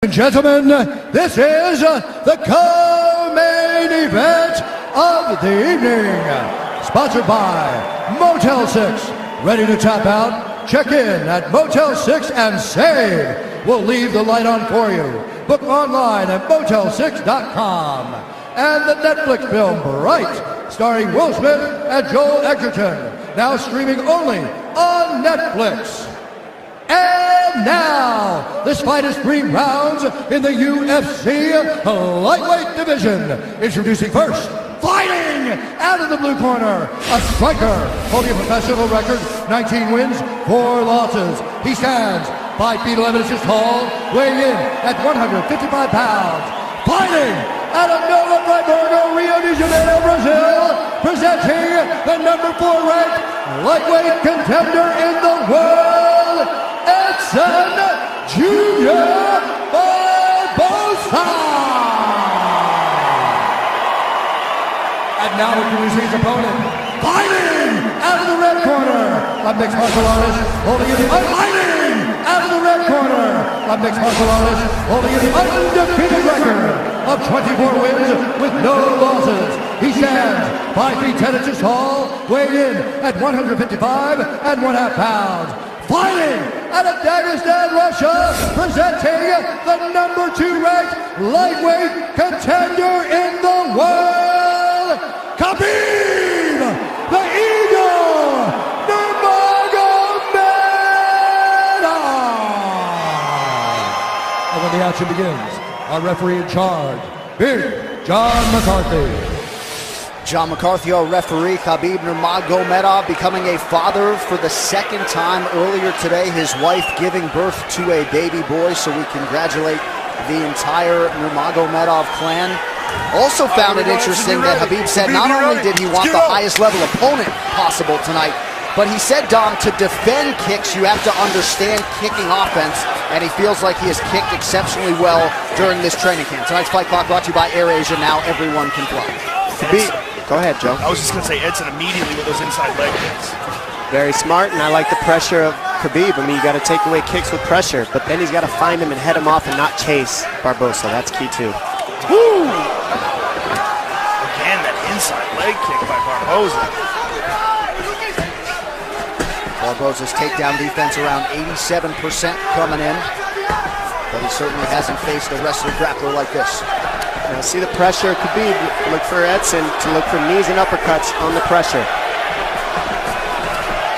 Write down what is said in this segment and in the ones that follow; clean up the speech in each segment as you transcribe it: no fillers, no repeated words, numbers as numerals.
And gentlemen, this is the co-main event of the evening. Sponsored by Motel 6. Ready to tap out? Check in at Motel 6 and save. We'll leave the light on for you. Book online at motel6.com. And the Netflix film Bright, starring Will Smith and Joel Edgerton. Now streaming only on Netflix. And now, this fight is 3 rounds in the UFC lightweight division. Introducing first, fighting out of the blue corner, a striker holding a professional record, 19 wins, 4 losses. He stands 5 feet 11 inches tall, weighing in at 155 pounds. Fighting out of Nova Friburgo, Rio de Janeiro, Brazil, presenting the number 4 ranked lightweight contender in the world, Edson Jr. Barboza. And now introducing his opponent, fighting out of the red corner, a mixed martial artist holding an fighting out of the red corner, a mixed martial artist holding an undefeated record of 24 wins with no losses. He stands 5 feet 10 inches tall, weighing in at 155 and 1/2 pounds. Fighting out of Dagestan, Russia, presenting the number 2 ranked lightweight contender in the world, Habib, the Eagle, Nurmugamedov. And when the action begins, our referee in charge, Big John McCarthy. John McCarthy, our referee. Habib Nurmugamedov becoming a father for the 2nd time earlier today. His wife giving birth to a baby boy, so we congratulate the entire Nurmugamedov clan. Also found it interesting that Habib said not only did he want the highest level opponent possible tonight, but he said, Dom, to defend kicks, you have to understand kicking offense, and he feels like he has kicked exceptionally well during this training camp. Tonight's Fight Clock brought to you by AirAsia. Now everyone can fly. Habib. Go ahead, Joe. I was just going to say Edson immediately with those inside leg kicks. Very smart, and I like the pressure of Habib. I mean, you got to take away kicks with pressure, but then he's got to find him and head him off and not chase Barboza. That's key, too. Woo! Again, that inside leg kick by Barboza. Barboza's takedown defense around 87% coming in, but he certainly hasn't faced a wrestler grappler like this. Now see the pressure. Habib look for Edson to look for knees and uppercuts on the pressure.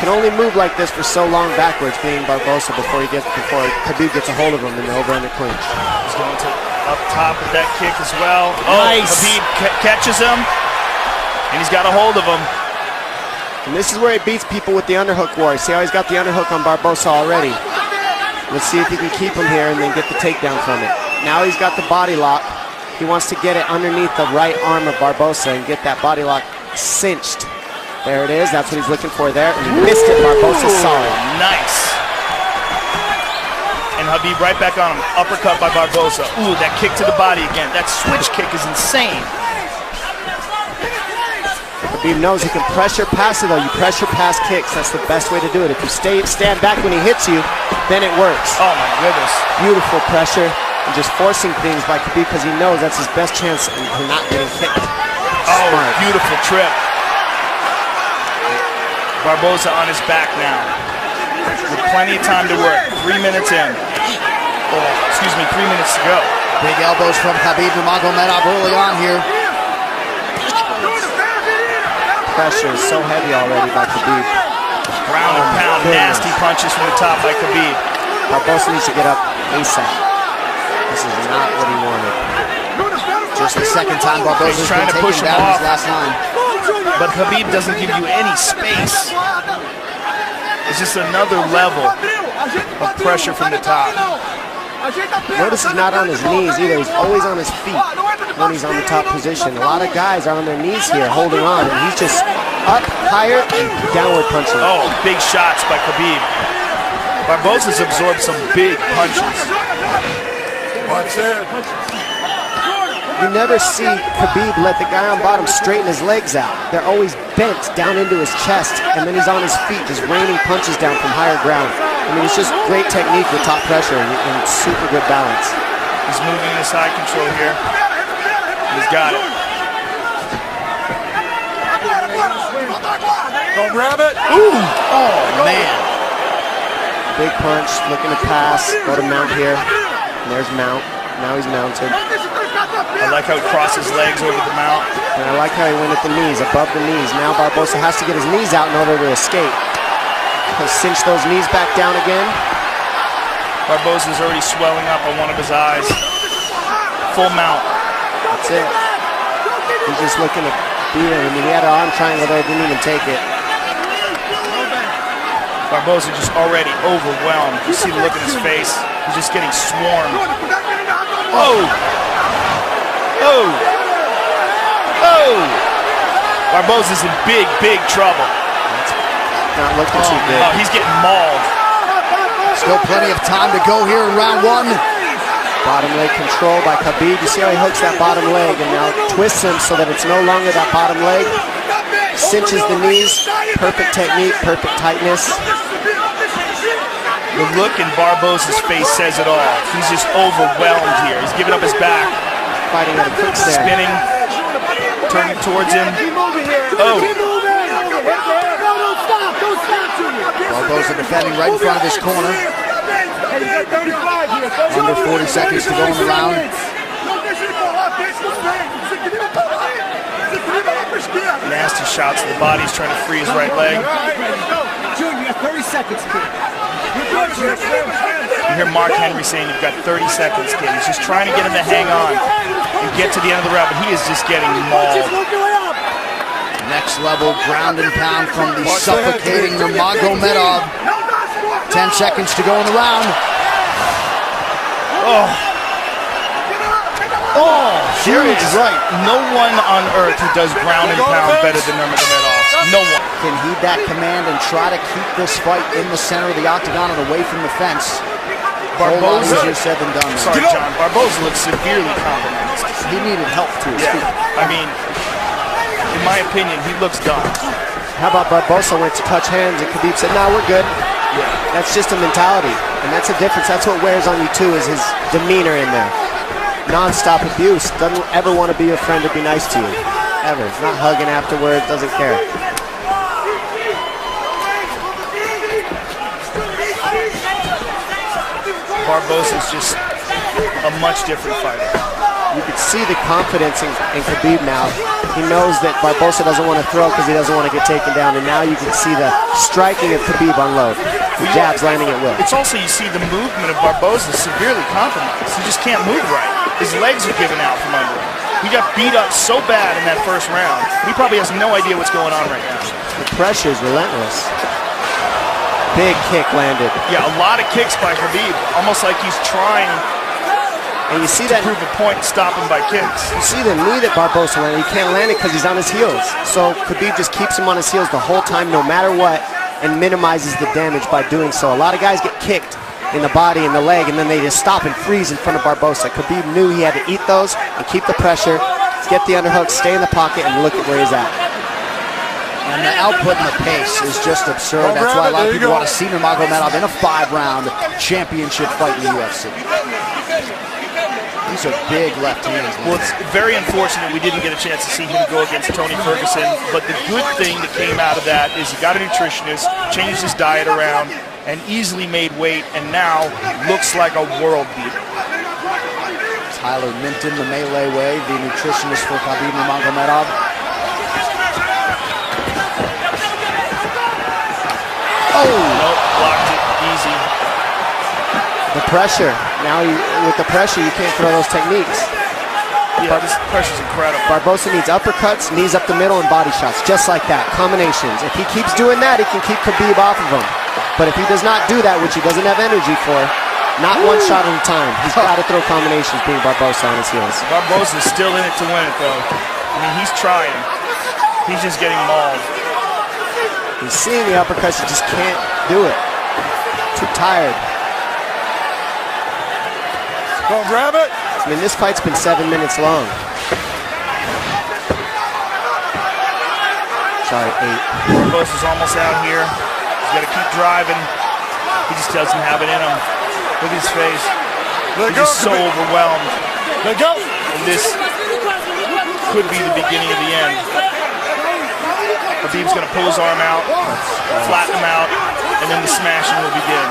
Can only move like this for so long backwards, being Barboza, before Habib gets a hold of him in the over-under clinch. He's going to up top with that kick as well. Nice. Habib catches him, and he's got a hold of him. And this is where he beats people with the underhook war. See how he's got the underhook on Barboza already. Let's see if he can keep him here and then get the takedown from it. Now he's got the body lock. He wants to get it underneath the right arm of Barboza and get that body lock cinched. There it is. That's what he's looking for there. And he missed it. Barboza saw it. Nice. And Habib right back on him. Uppercut by Barboza. Ooh, that kick to the body again. That switch kick is insane. Habib knows he can pressure pass it, though. You pressure pass kicks. That's the best way to do it. If you stand back when he hits you, then it works. Oh, my goodness. Beautiful pressure. And just forcing things by Habib because he knows that's his best chance of not getting kicked. Oh, smart. Beautiful trip. Barboza on his back now. With plenty of time to work. 3 minutes in. Oh, excuse me, 3 minutes to go. Big elbows from Habib Nurmugamedov early on here. Pressure is so heavy already by Habib. Ground and pound, nasty punches from the top by Habib. Barboza needs to get up ASAP. This is not what he wanted. Just the 2nd time Barboza's trying been to push taken him down off. his last 9. But Habib doesn't give you any space. It's just another level of pressure from the top. Notice he's not on his knees either. He's always on his feet when he's on the top position. A lot of guys are on their knees here holding on, and he's just up, higher, and downward punching. Oh, big shots by Habib. Barboza's absorbed some big punches. Watch that. You never see Habib let the guy on bottom straighten his legs out. They're always bent down into his chest, and then he's on his feet just raining punches down from higher ground. I mean, it's just great technique with top pressure and super good balance. He's moving into side control here. He's got it. Don't grab it. Ooh! Oh, man. Big punch, looking to pass. Go to mount here. And there's mount. Now he's mounted. I like how he crossed his legs over the mount. And I like how he went at the knees, above the knees. Now Barboza has to get his knees out in order to escape. He'll cinch those knees back down again. Barboza's already swelling up on one of his eyes. Full mount. That's it. He's just looking to beat him. I mean, he had an arm triangle there, didn't even take it. Barboza just already overwhelmed. You see the look in his face. He's just getting swarmed. Oh! Oh! Oh! Barboza's in big, big trouble. Not looking too good. Oh, he's getting mauled. Still plenty of time to go here in round one. Bottom leg control by Habib. You see how he hooks that bottom leg and now twists him so that it's no longer that bottom leg. Cinches the knees. Perfect technique, perfect tightness. The look in Barboza's face says it all. He's just overwhelmed here. He's giving up his back. Fighting at a quick stand. Spinning. Turning towards him. Oh. Barboza defending right in front of his corner. Under 40 seconds to go in the round. Nasty shots to the body. He's trying to free his right leg. Junior, you got 30 seconds, kid. You hear Mark Henry saying you've got 30 seconds, kid. He's just trying to get him to hang on and get to the end of the round, but he is just getting mauled. Next level ground and pound from the suffocating NURMUGAMEDOV. 10 seconds to go in the round. Oh. Oh, Here huge is right. No one on earth who does ground and pound better than NURMUGAMEDOV. No one. Can heed that command and try to keep this fight in the center of the octagon and away from the fence. Barboza. Easier said than done. Sorry, John. Barboza looks severely compromised. He needed help to his feet. I mean, in my opinion, he looks done. How about Barboza went to touch hands and Habib said, "No, we're good." Yeah. That's just a mentality, and that's a difference. That's what wears on you too, is his demeanor in there. Non-stop abuse. Doesn't ever want to be your friend or be nice to you. Ever. Not hugging afterwards. Doesn't care. Barboza's just a much different fighter. You can see the confidence in Habib now. He knows that Barboza doesn't want to throw because he doesn't want to get taken down, and now you can see the striking of Habib unload. The jabs landing at will. It's also, you see the movement of Barboza severely compromised. He just can't move right. His legs are giving out from under him. He got beat up so bad in that first round. He probably has no idea what's going on right now. The pressure is relentless. Big kick landed. Yeah, a lot of kicks by Habib. Almost like he's trying And you see to that, prove a point, stop him by kicks. you see the knee that Barboza landed. He can't land it because he's on his heels. So Habib just keeps him on his heels the whole time, no matter what, and minimizes the damage by doing so. A lot of guys get kicked in the body and the leg, and then they just stop and freeze in front of Barboza. Habib knew he had to eat those and keep the pressure, get the underhook, stay in the pocket, and look at where he's at. And the output and the pace is just absurd. That's why a lot of people want to see NURMUGAMEDOV in a 5-round championship fight in the UFC. These are big left hands. Well, it's very unfortunate we didn't get a chance to see him go against Tony Ferguson, but the good thing that came out of that is he got a nutritionist, changed his diet around, and easily made weight, and now looks like a world beater. Tyler Minton, the Melee way, the nutritionist for Habib NURMUGAMEDOV. Oh! Nope, blocked it, easy. The pressure. Now, with the pressure, you can't throw those techniques. Yeah, this pressure's incredible. Barboza needs uppercuts, knees up the middle, and body shots, just like that. Combinations. If he keeps doing that, he can keep Habib off of him. But if he does not do that, which he doesn't have energy for, not one shot at a time, he's got to throw combinations being Barboza on his heels. Barboza's still in it to win it, though. I mean, he's trying. He's just getting mauled. He's seeing the uppercuts, he just can't do it. Too tired. Don't grab it. I mean, this fight's been 7 minutes long. Sorry, 8. Barboza's almost out here. He's got to keep driving. He just doesn't have it in him. Look at his face. He's just so overwhelmed. Let go. And this could be the beginning of the end. Habib's going to pull his arm out, flatten him out, and then the smashing will begin.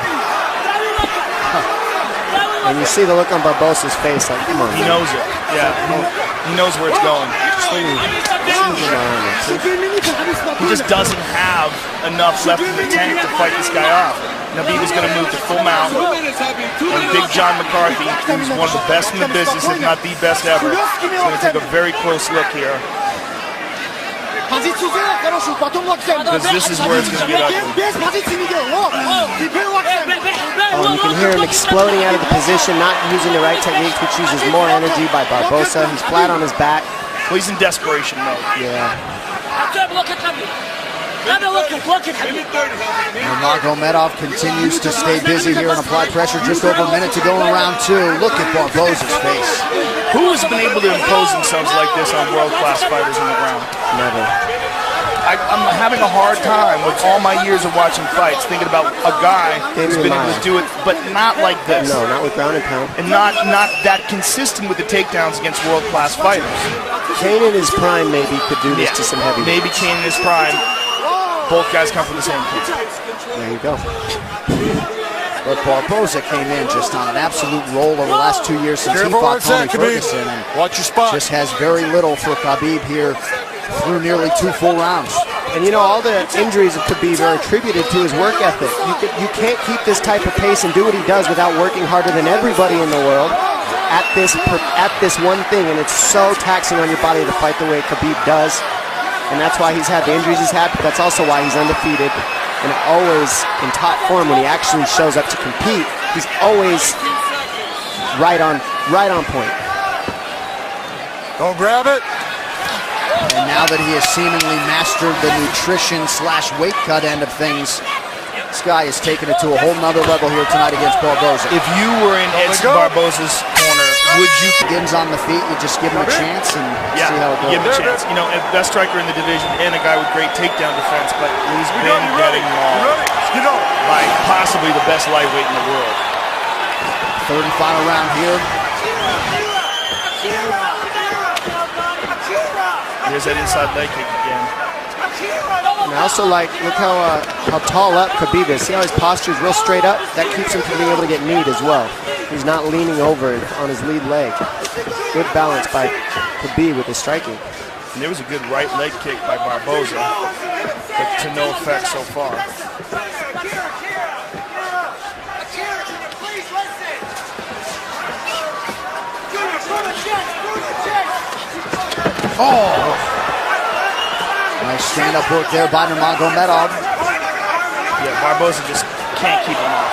And you see the look on Barboza's face, like, come on. He knows it. Yeah, he knows where it's going. He just doesn't have enough left in the tank to fight this guy off. Habib is going to move to full mount. And Big John McCarthy, who's one of the best in the business, if not the best ever, is going to take a very close look here. Because this is where it's going to get ugly. Oh, you can hear him exploding out of the position, not using the right technique, which uses more energy by Barboza. He's flat on his back. Well, he's in desperation mode. Yeah. Nurmagomedov continues to stay busy here and apply pressure. Just over a minute to go in round 2. Look at Barboza's face. Who has been able to impose themselves like this on world-class fighters on the ground? Never. I'm having a hard time with all my years of watching fights, thinking about a guy who's been able to do it, but not like this. No, not with ground and pound. And not that consistent with the takedowns against world-class fighters. Kane in his prime maybe could do this to some heavy. Maybe Kane in his prime. Both guys come from the same camp. There you go. But Barboza came in just on an absolute roll over the last 2 years since he fought Tony Ferguson. And watch your spot. Just has very little for Habib here through nearly 2 full rounds. And you know, all the injuries of Habib are attributed to his work ethic. You can't keep this type of pace and do what he does without working harder than everybody in the world at this one thing. And it's so taxing on your body to fight the way Habib does. And that's why he's had the injuries he's had, but that's also why he's undefeated and always in top form when he actually shows up to compete. He's always right on point. Don't grab it. And now that he has seemingly mastered the nutrition/weight cut end of things, this guy has taken it to a whole nother level here tonight against Barboza. If you were in Edson Barboza's corner, would you? Begins on the feet, you just give him a chance and see how it goes. Give him a chance. You know, best striker in the division and a guy with great takedown defense, but he's been getting mauled by possibly the best lightweight in the world. Third and final round here. Here's that inside leg kick again. And I also like, look how tall up Habib is. See how his posture is real straight up? That keeps him from being able to get kneed as well. He's not leaning over on his lead leg. Good balance by Habib with his striking. And there was a good right leg kick by Barboza, but to no effect so far. Oh! Nice stand-up work there by Nurmagomedov. Yeah, Barboza just can't keep him off.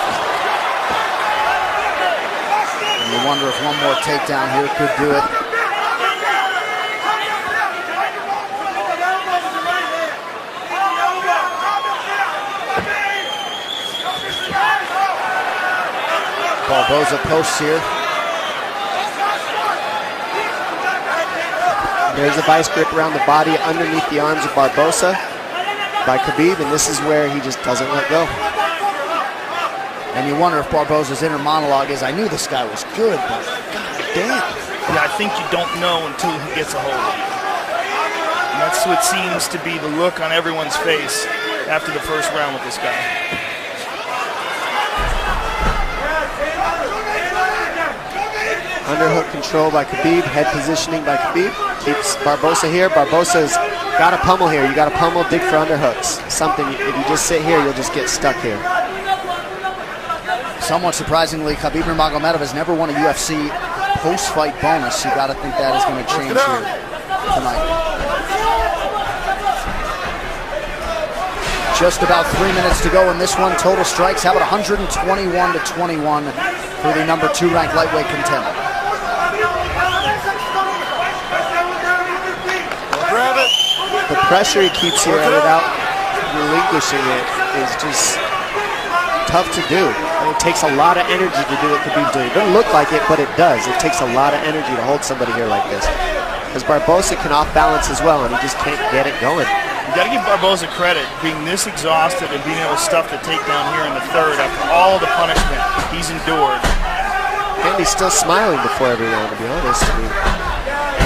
And you wonder if one more takedown here could do it. Barboza posts here. There's a vice grip around the body underneath the arms of Barboza by Habib, and this is where he just doesn't let go. And you wonder if Barboza's inner monologue is, I knew this guy was good, but god damn. Yeah, I think you don't know until he gets a hold of you. And that's what seems to be the look on everyone's face after the first round with this guy. Underhook control by Habib, head positioning by Habib. Keeps Barboza here. Barboza's got to pummel here. You got to pummel, dig for underhooks. Something, if you just sit here, you'll just get stuck here. Somewhat surprisingly, Habib Nurmagomedov has never won a UFC post-fight bonus. You got to think that is going to change here tonight. Just about 3 minutes to go in this one. Total strikes have it 121-21 for the number 2 ranked lightweight contender. Grab it. The pressure he keeps here without relinquishing it is just tough to do. And it takes a lot of energy to do what Habib's doing. It doesn't look like it, but it does. It takes a lot of energy to hold somebody here like this. Because Barboza can off balance as well, and he just can't get it going. You got to give Barboza credit, being this exhausted and being able to stuff the takedown here in the third after all the punishment he's endured. And he's still smiling before every round, to be honest. I mean,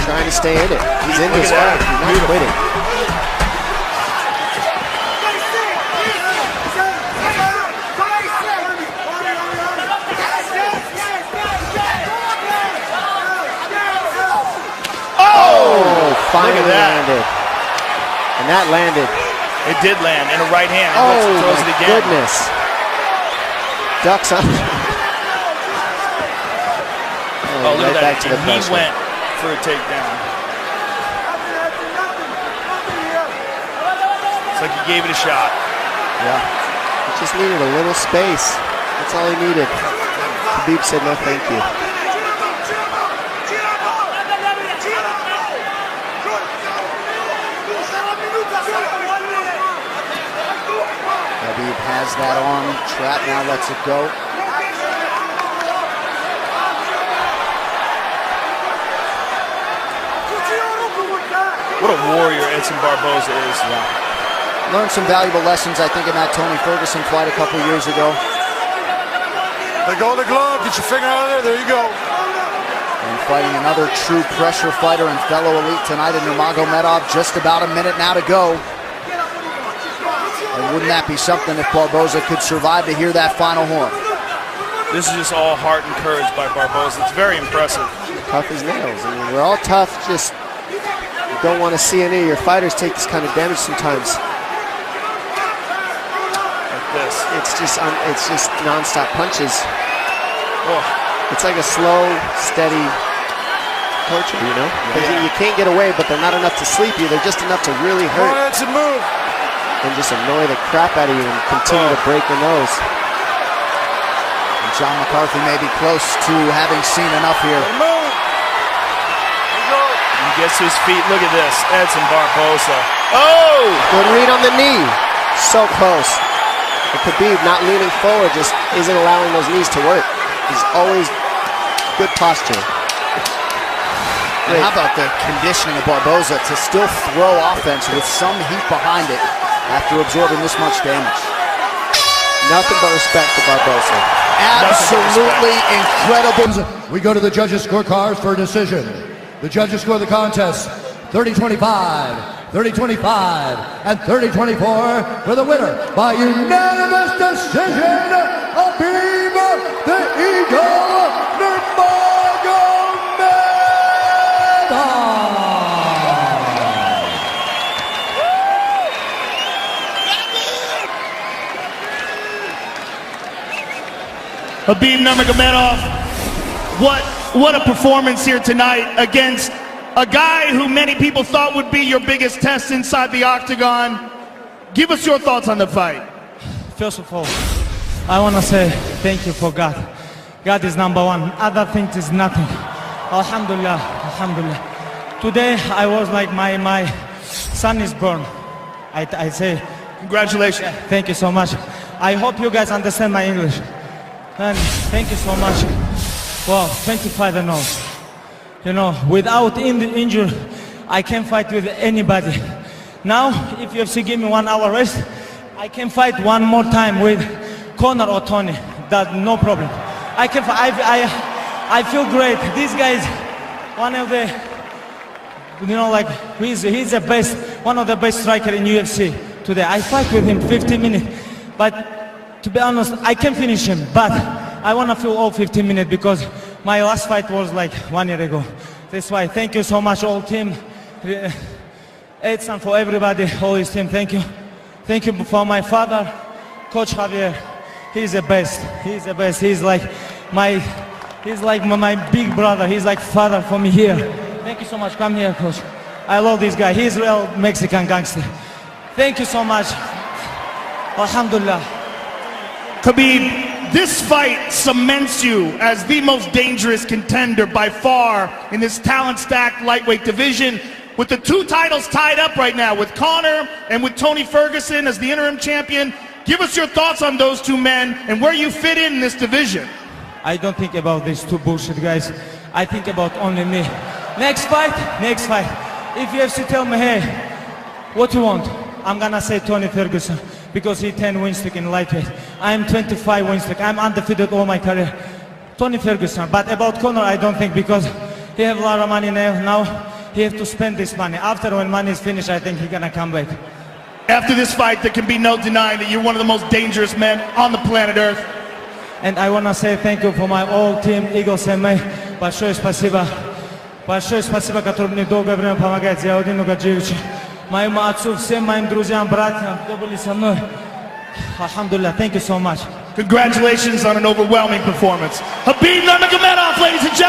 trying to stay in it. He's in this fight. He's not quitting. Oh! Finally landed. And that landed. It did land in a right hand. Oh, throws it again. Goodness. Ducks up. Oh, look right at back that. to the pressure. He went for a takedown. It's like he gave it a shot. Yeah. He just needed a little space. That's all he needed. Habib said no thank you. Habib has that arm trapped, now lets it go. What a warrior Edson Barboza is. Yeah. Learned some valuable lessons, I think, in that Tony Ferguson fight a couple years ago. Let go of the glove, get your finger out of there you go. And fighting another true pressure fighter and fellow elite tonight in Nurmagomedov. Just about a minute now to go. And wouldn't that be something if Barboza could survive to hear that final horn? This is just all heart and courage by Barboza. It's very impressive. Tough as nails. I mean, we're all tough, just don't want to see any of your fighters take this kind of damage sometimes. Like this. It's just non-stop punches. Oh. It's like a slow, steady torture, you know? Because you can't get away, but they're not enough to sleep you. They're just enough to really Come on, hurt Edson, move. and just annoy the crap out of you and continue to break the nose. And John McCarthy may be close to having seen enough here. Move. He gets to his feet. Look at this. Edson Barboza. Oh! Good read on the knee. So close. And Habib not leaning forward just isn't allowing those knees to work. He's always good posture. And how about the conditioning of Barboza to still throw offense with some heat behind it after absorbing this much damage? Nothing but respect to Barboza. Absolutely incredible. We go to the judges' scorecards for a decision. The judges score the contest 30-25, 30-25, and 30-24 for the winner by unanimous decision, Habib the Eagle Nurmagomedov. Habib Nurmagomedov, what a performance here tonight against a guy who many people thought would be your biggest test inside the octagon. Give us your thoughts on the fight. First of all, I want to say thank you for God. God is number one. Other things is nothing. Alhamdulillah, alhamdulillah. Today I was like my son is born. I say Congratulations. thank you so much. I hope you guys understand my English. And thank you so much. Well, 25-0. You know, without injury, I can fight with anybody. Now, if UFC give me 1 hour rest, I can fight one more time with Conor or Tony. That no problem. I can. I feel great. This guy is one of the, you know, like he's the best, one of the best striker in UFC today. I fight with him 15 minutes, but to be honest, I can finish him. But I want to feel all 15 minutes because my last fight was like 1 year ago. That's why. Thank you so much, all team. Edson, for everybody, all his team. Thank you. Thank you for my father, Coach Javier. He's the best. He's the best. He's like my big brother. He's like father for me here. Thank you so much. Come here, Coach. I love this guy. He's real Mexican gangster. Thank you so much. Alhamdulillah. Habib, this fight cements you as the most dangerous contender by far in this talent-stacked lightweight division, with the 2 titles tied up right now with Conor and with Tony Ferguson as the interim champion. Give us your thoughts on those 2 men and where you fit in this division. I don't think about these 2 bullshit guys. I think about only me. Next fight, next fight. If UFC tell me, hey, what you want? I'm gonna say Tony Ferguson because he 10 win streak in lightweight. I'm 25 win streak. I'm undefeated all my career. Tony Ferguson. But about Conor, I don't think, because he have a lot of money now. He have to spend this money. After when money is finished, I think he gonna come back. After this fight, there can be no denying that you're one of the most dangerous men on the planet Earth. And I wanna say thank you for my whole team, Eagles MMA. Большое спасибо. Большое спасибо, который мне долгое время помогает. Я один Нугаджевич. Моему отцу, всем моим друзьям, братьям, кто были со мной. Alhamdulillah, thank you so much. Congratulations on an overwhelming performance. Habib Nurmagomedov, ladies and gentlemen.